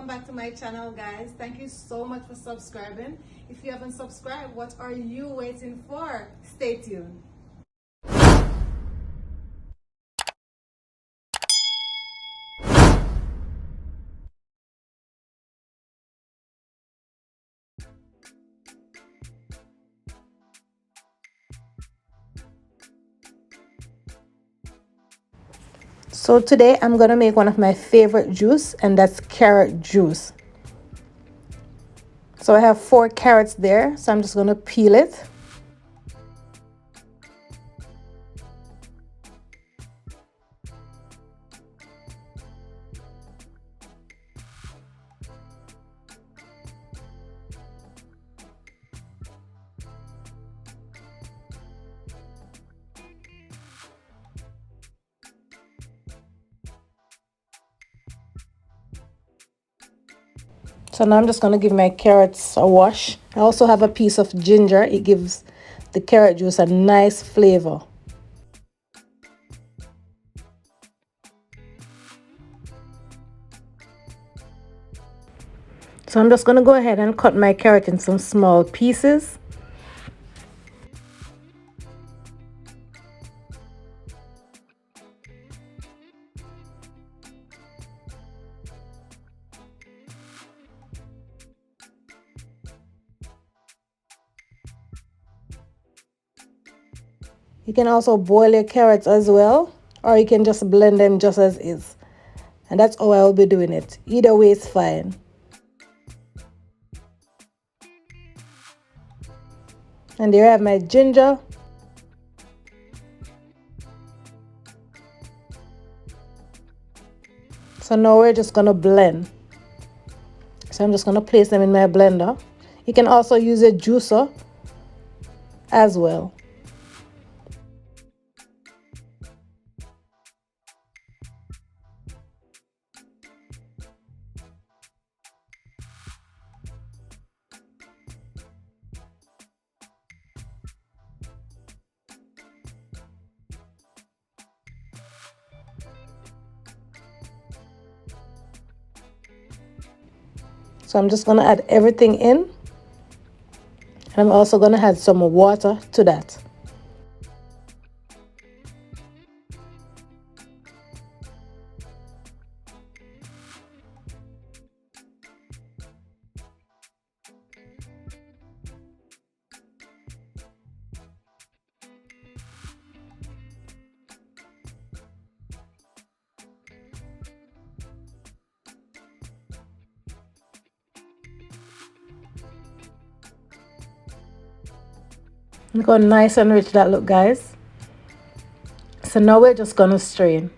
welcome back to my channel, guys. Thank you so much for subscribing. If you haven't subscribed, what are you waiting for? Stay tuned. So today I'm gonna make one of my favorite juice, and that's carrot juice. So I have 4 carrots there, so I'm just gonna peel it. So now I'm just going to give my carrots a wash. I also have a piece of ginger. It gives the carrot juice a nice flavor. So I'm just going to go ahead and cut my carrot in some small pieces. You can also boil your carrots as well, or you can just blend them just as is. And that's how I will be doing it. Either way is fine. And there I have my ginger. So now we're just going to blend. So I'm just going to place them in my blender. You can also use a juicer as well. So I'm just going to add everything in. And I'm also going to add some water to that. Look how nice and rich that look, guys. So now we're just gonna strain.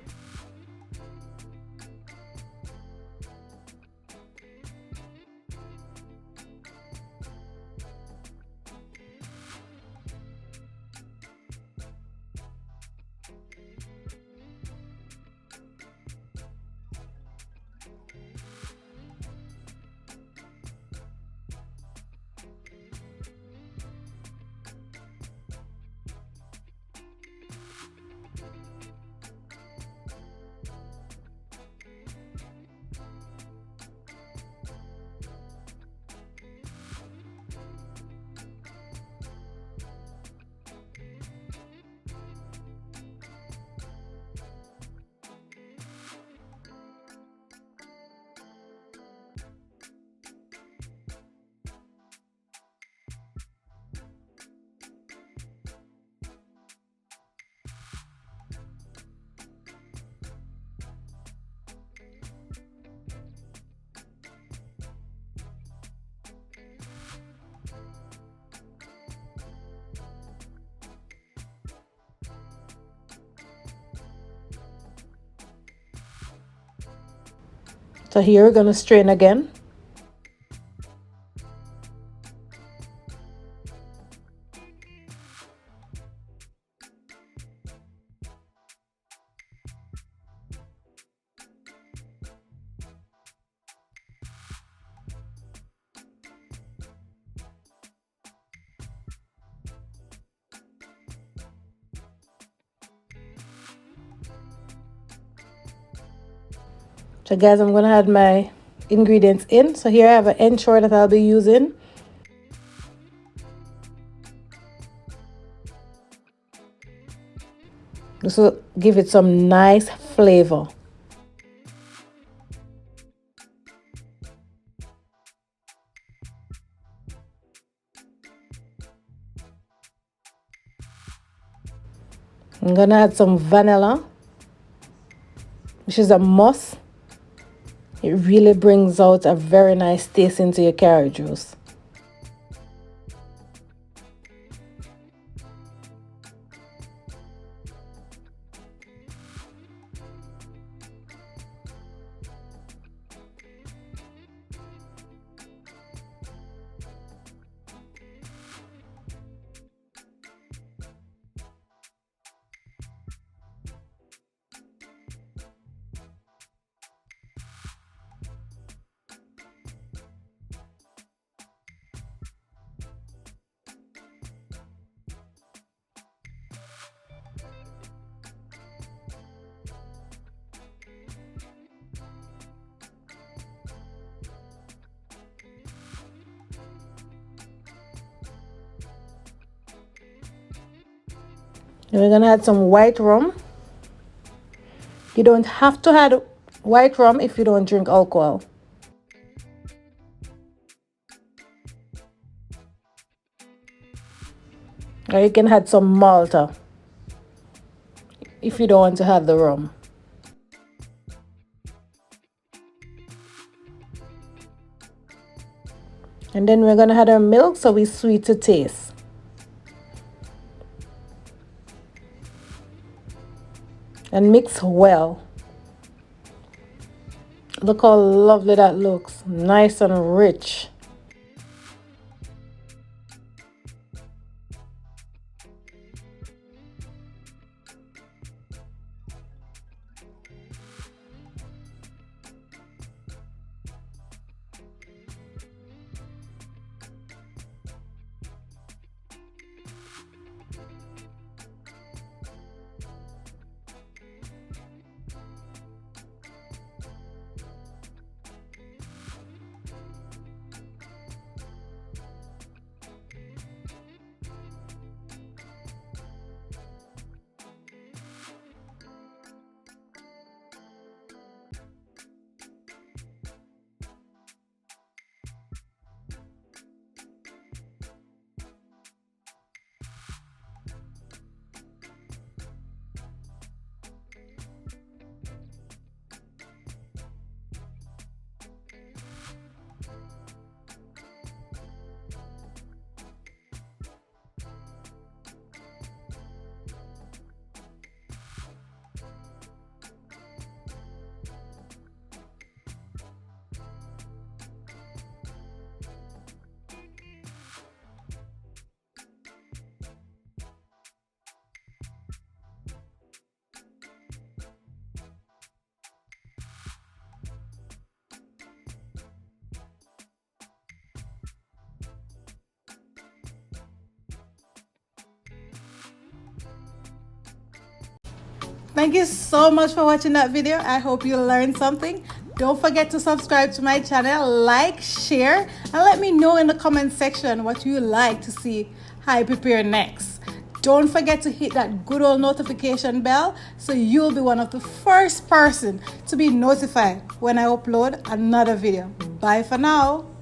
So here we're gonna strain again. So guys, I'm gonna add my ingredients in. So here I have an ensure that I'll be using. This will give it some nice flavor. I'm gonna add some vanilla, which is a must. It really brings out a very nice taste into your carrot juice. And we're gonna add some white rum. You don't have to add white rum if you don't drink alcohol. Or you can add some Malta if you don't want to have the rum. And then we're gonna add our milk so we sweet to taste. And mix well. Look how lovely that looks. Nice and rich. Thank you so much for watching that video. I hope you learned something. Don't forget to subscribe to my channel, like, share, and let me know in the comment section what you like to see I prepare next. Don't forget to hit that good old notification bell so you'll be one of the first person to be notified when I upload another video. Bye for now.